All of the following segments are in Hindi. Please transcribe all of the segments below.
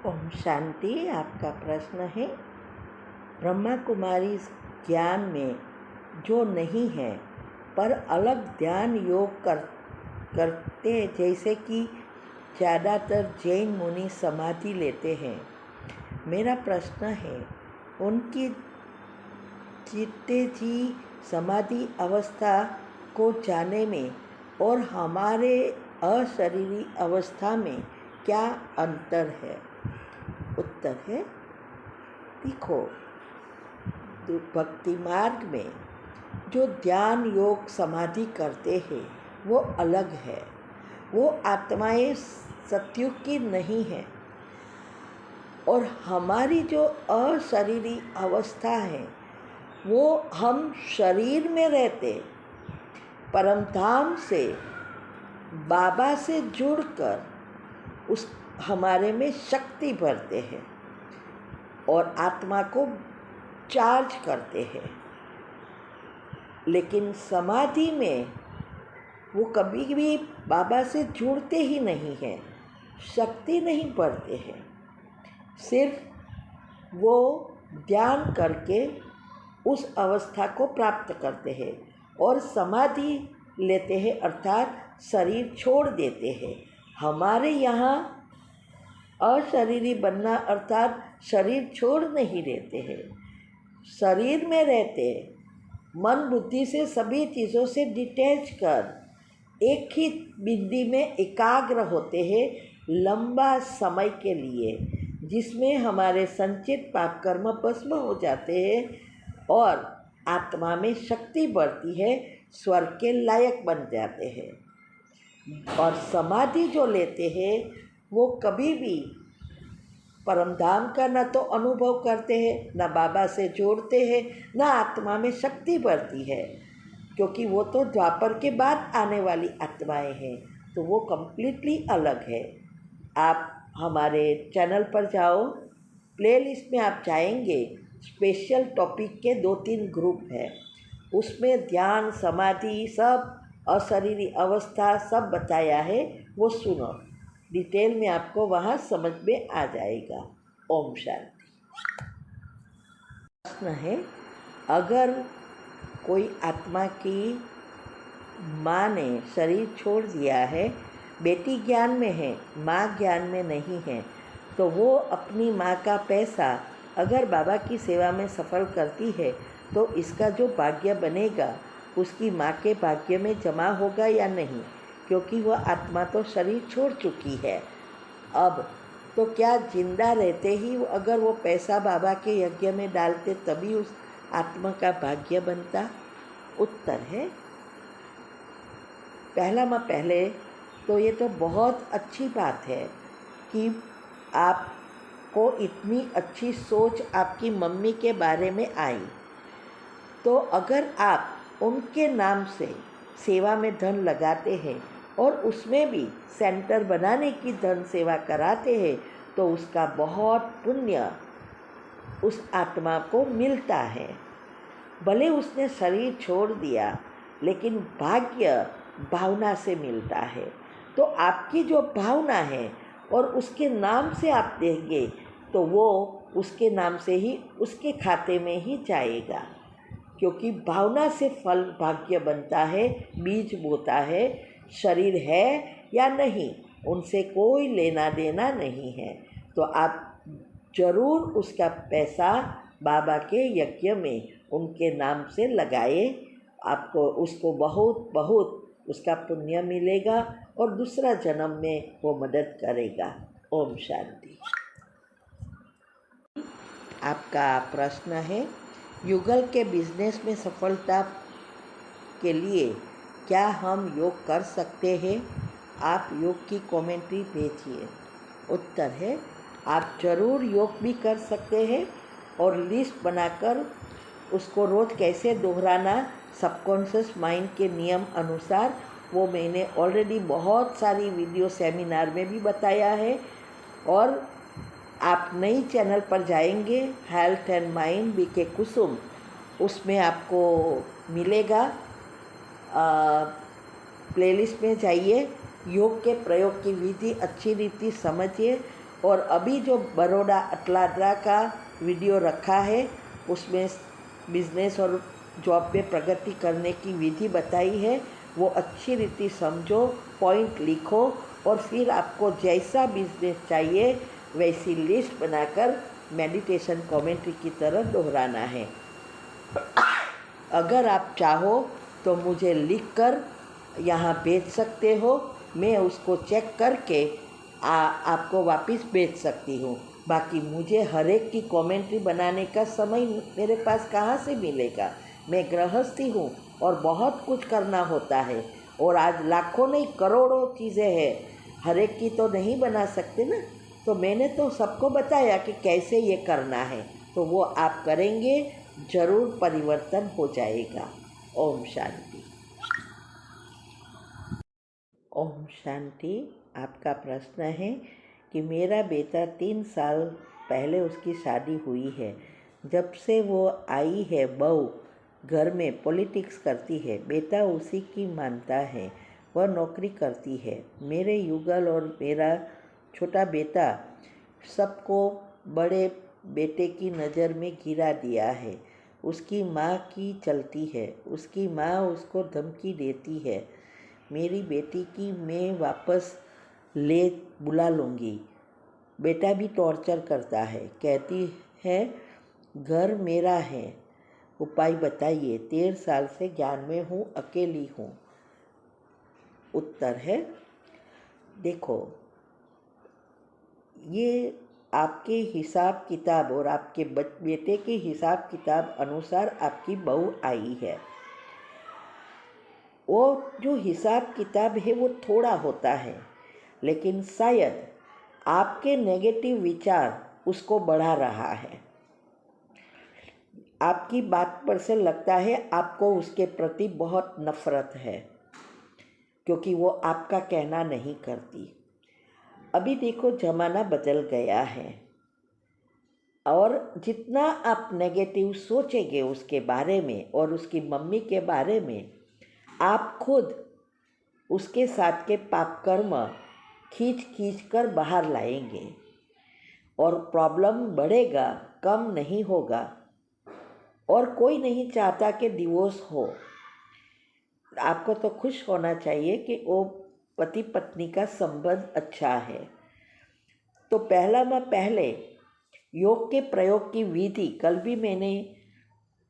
ओम शांति। आपका प्रश्न है, ब्रह्मा कुमारी ज्ञान में जो नहीं है पर अलग ध्यान योग करते, जैसे कि ज़्यादातर जैन मुनि समाधि लेते हैं। मेरा प्रश्न है, उनकी जीते जी समाधि अवस्था को जाने में और हमारे अशरीरी अवस्था में क्या अंतर है? उत्तर है, देखो, भक्ति मार्ग में जो ध्यान योग समाधि करते हैं वो अलग है। वो आत्माएं सत्युग की नहीं है और हमारी जो अशरीरी अवस्था है वो हम शरीर में रहते परम धाम से बाबा से जुड़कर उस हमारे में शक्ति भरते हैं और आत्मा को चार्ज करते हैं। लेकिन समाधि में वो कभी भी बाबा से जुड़ते ही नहीं हैं, शक्ति नहीं बढ़ते हैं। सिर्फ वो ध्यान करके उस अवस्था को प्राप्त करते हैं और समाधि लेते हैं, अर्थात शरीर छोड़ देते हैं। हमारे यहाँ अशरीरी बनना अर्थात शरीर छोड़ नहीं देते हैं, शरीर में रहते, मन बुद्धि से सभी चीज़ों से डिटैच कर एक ही बिंदी में एकाग्र होते हैं लंबा समय के लिए, जिसमें हमारे संचित पाप कर्म भस्म हो जाते हैं और आत्मा में शक्ति बढ़ती है, स्वर्ग के लायक बन जाते हैं। और समाधि जो लेते हैं वो कभी भी परम धाम का न तो अनुभव करते हैं, न बाबा से जोड़ते हैं, न आत्मा में शक्ति बढ़ती है, क्योंकि वो तो द्वापर के बाद आने वाली आत्माएं हैं, तो वो कम्प्लीटली अलग है। आप हमारे चैनल पर जाओ, प्लेलिस्ट में आप जाएंगे, स्पेशल टॉपिक के 2-3 ग्रुप है, उसमें ध्यान समाधि सब अशरीरी अवस्था सब बताया है, वो सुनो, डिटेल में आपको वहाँ समझ में आ जाएगा। ओम शांति। प्रश्न है, अगर कोई आत्मा की माँ ने शरीर छोड़ दिया है, बेटी ज्ञान में है, माँ ज्ञान में नहीं है, तो वो अपनी माँ का पैसा अगर बाबा की सेवा में सफल करती है तो इसका जो भाग्य बनेगा उसकी माँ के भाग्य में जमा होगा या नहीं, क्योंकि वह आत्मा तो शरीर छोड़ चुकी है। अब तो क्या जिंदा रहते ही अगर वो पैसा बाबा के यज्ञ में डालते तभी उस आत्मा का भाग्य बनता? उत्तर है, पहले तो ये तो बहुत अच्छी बात है कि आपको इतनी अच्छी सोच आपकी मम्मी के बारे में आई। तो अगर आप उनके नाम से सेवा में धन लगाते हैं और उसमें भी सेंटर बनाने की धन सेवा कराते हैं तो उसका बहुत पुण्य उस आत्मा को मिलता है। भले उसने शरीर छोड़ दिया लेकिन भाग्य भावना से मिलता है। तो आपकी जो भावना है और उसके नाम से आप देंगे तो वो उसके नाम से ही उसके खाते में ही जाएगा, क्योंकि भावना से फल भाग्य बनता है, बीज बोता है। शरीर है या नहीं उनसे कोई लेना देना नहीं है। तो आप जरूर उसका पैसा बाबा के यज्ञ में उनके नाम से लगाए, आपको उसको बहुत बहुत उसका पुण्य मिलेगा और दूसरा जन्म में वो मदद करेगा। ओम शांति। आपका प्रश्न है, युगल के बिजनेस में सफलता के लिए क्या हम योग कर सकते हैं? आप योग की कमेंट्री भेजिए। उत्तर है, आप ज़रूर योग भी कर सकते हैं और लिस्ट बनाकर उसको रोज़ कैसे दोहराना सबकॉन्शियस माइंड के नियम अनुसार, वो मैंने ऑलरेडी बहुत सारी वीडियो सेमिनार में भी बताया है। और आप नई चैनल पर जाएंगे, हेल्थ एंड माइंड बीके कुसुम, उसमें आपको मिलेगा। प्लेलिस्ट में जाइए, योग के प्रयोग की विधि अच्छी रीति समझिए और अभी जो बड़ौदा अटलांटा का वीडियो रखा है उसमें बिजनेस और जॉब में प्रगति करने की विधि बताई है, वो अच्छी रीति समझो, पॉइंट लिखो और फिर आपको जैसा बिजनेस चाहिए वैसी लिस्ट बनाकर मेडिटेशन कमेंट्री की तरह दोहराना है। अगर आप चाहो तो मुझे लिखकर यहाँ भेज सकते हो, मैं उसको चेक करके आपको वापस भेज सकती हूँ। बाकी मुझे हर एक की कमेंट्री बनाने का समय मेरे पास कहाँ से मिलेगा। मैं गृहस्थी हूँ और बहुत कुछ करना होता है और आज लाखों नहीं करोड़ों चीज़ें हैं, हर एक की तो नहीं बना सकते ना। तो मैंने तो सबको बताया कि कैसे ये करना है, तो वो आप करेंगे जरूर परिवर्तन हो जाएगा। ओम शांति। ओम शांति। आपका प्रश्न है कि मेरा बेटा 3 साल पहले उसकी शादी हुई है, जब से वो आई है बहू घर में पॉलिटिक्स करती है, बेटा उसी की मानता है, वह नौकरी करती है। मेरे युगल और मेरा छोटा बेटा सबको बड़े बेटे की नज़र में गिरा दिया है। उसकी माँ की चलती है, उसकी माँ उसको धमकी देती है, मेरी बेटी की मैं वापस ले बुला लूँगी। बेटा भी टॉर्चर करता है, कहती है घर मेरा है, उपाय बताइए। 13 साल से ज्ञान में हूँ, अकेली हूँ। उत्तर है, देखो ये आपके हिसाब किताब और आपके बेटे के हिसाब किताब अनुसार आपकी बहू आई है। वो जो हिसाब किताब है वो थोड़ा होता है, लेकिन शायद आपके नेगेटिव विचार उसको बढ़ा रहा है। आपकी बात पर से लगता है आपको उसके प्रति बहुत नफरत है, क्योंकि वो आपका कहना नहीं करती। अभी देखो ज़माना बदल गया है और जितना आप नेगेटिव सोचेंगे उसके बारे में और उसकी मम्मी के बारे में, आप खुद उसके साथ के पाप कर्म खींच खींच कर बाहर लाएंगे और प्रॉब्लम बढ़ेगा, कम नहीं होगा। और कोई नहीं चाहता कि डिवोर्स हो। आपको तो खुश होना चाहिए कि वो पति पत्नी का संबंध अच्छा है। तो पहले योग के प्रयोग की विधि कल भी मैंने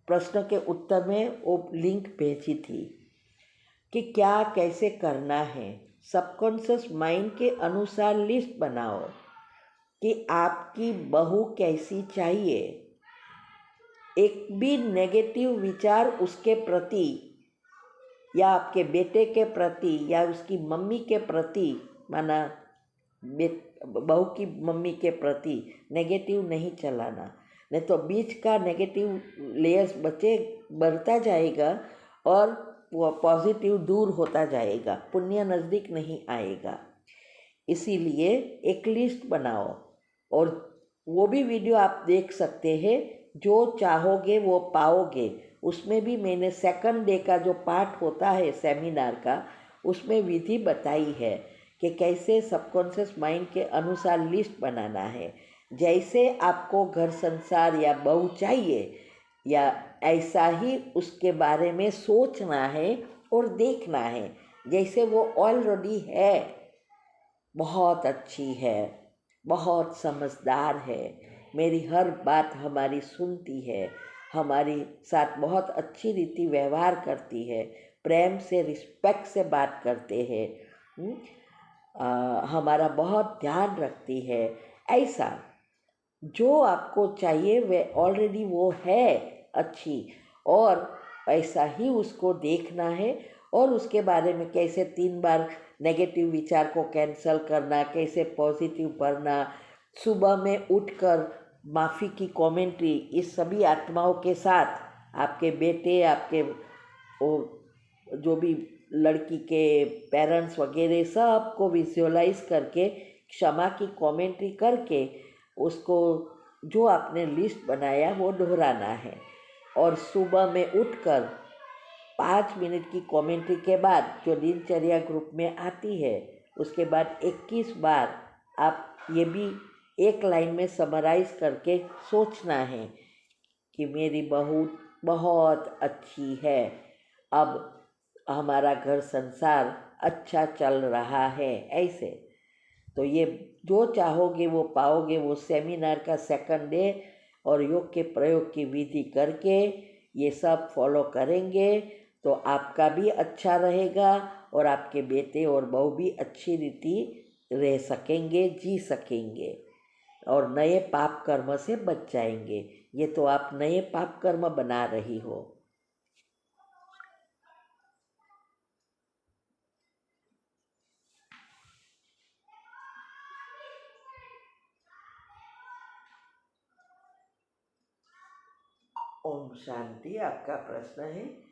प्रश्न के उत्तर में वो लिंक भेजी थी कि क्या कैसे करना है। सबकॉन्शियस माइंड के अनुसार लिस्ट बनाओ कि आपकी बहू कैसी चाहिए। एक भी नेगेटिव विचार उसके प्रति या आपके बेटे के प्रति या उसकी मम्मी के प्रति, माना बहू की मम्मी के प्रति नेगेटिव नहीं चलाना, नहीं तो बीच का नेगेटिव लेयर्स बढ़ता जाएगा और वो पॉजिटिव दूर होता जाएगा, पुण्य नज़दीक नहीं आएगा। इसीलिए एक लिस्ट बनाओ और वो भी वीडियो आप देख सकते हैं, जो चाहोगे वो पाओगे। उसमें भी मैंने सेकंड डे का जो पार्ट होता है सेमिनार का, उसमें विधि बताई है कि कैसे सबकॉन्शियस माइंड के अनुसार लिस्ट बनाना है। जैसे आपको घर संसार या बहू चाहिए या ऐसा ही उसके बारे में सोचना है और देखना है, जैसे वो ऑलरेडी है, बहुत अच्छी है, बहुत समझदार है, मेरी हर बात हमारी सुनती है, हमारी साथ बहुत अच्छी रीति व्यवहार करती है, प्रेम से रिस्पेक्ट से बात करते हैं, हमारा बहुत ध्यान रखती है। ऐसा जो आपको चाहिए वह ऑलरेडी वो है अच्छी, और ऐसा ही उसको देखना है और उसके बारे में कैसे 3 बार नेगेटिव विचार को कैंसल करना, कैसे पॉजिटिव भरना, सुबह में उठकर माफ़ी की कमेंट्री इस सभी आत्माओं के साथ, आपके बेटे, आपके जो भी लड़की के पेरेंट्स वगैरह सबको विजुअलाइज करके क्षमा की कमेंट्री करके उसको जो आपने लिस्ट बनाया वो दोहराना है। और सुबह में उठकर 5 मिनट की कमेंट्री के बाद जो दिनचर्या ग्रुप में आती है, उसके बाद 21 बार आप ये भी एक लाइन में समराइज करके सोचना है कि मेरी बहू बहुत अच्छी है, अब हमारा घर संसार अच्छा चल रहा है, ऐसे। तो ये जो चाहोगे वो पाओगे, वो सेमिनार का सेकंड डे और योग के प्रयोग की विधि करके ये सब फॉलो करेंगे तो आपका भी अच्छा रहेगा और आपके बेटे और बहू भी अच्छी रीति रह सकेंगे, जी सकेंगे और नए पाप कर्म से बच जाएंगे। ये तो आप नए पाप कर्म बना रही हो। ओम शांति। आपका प्रश्न है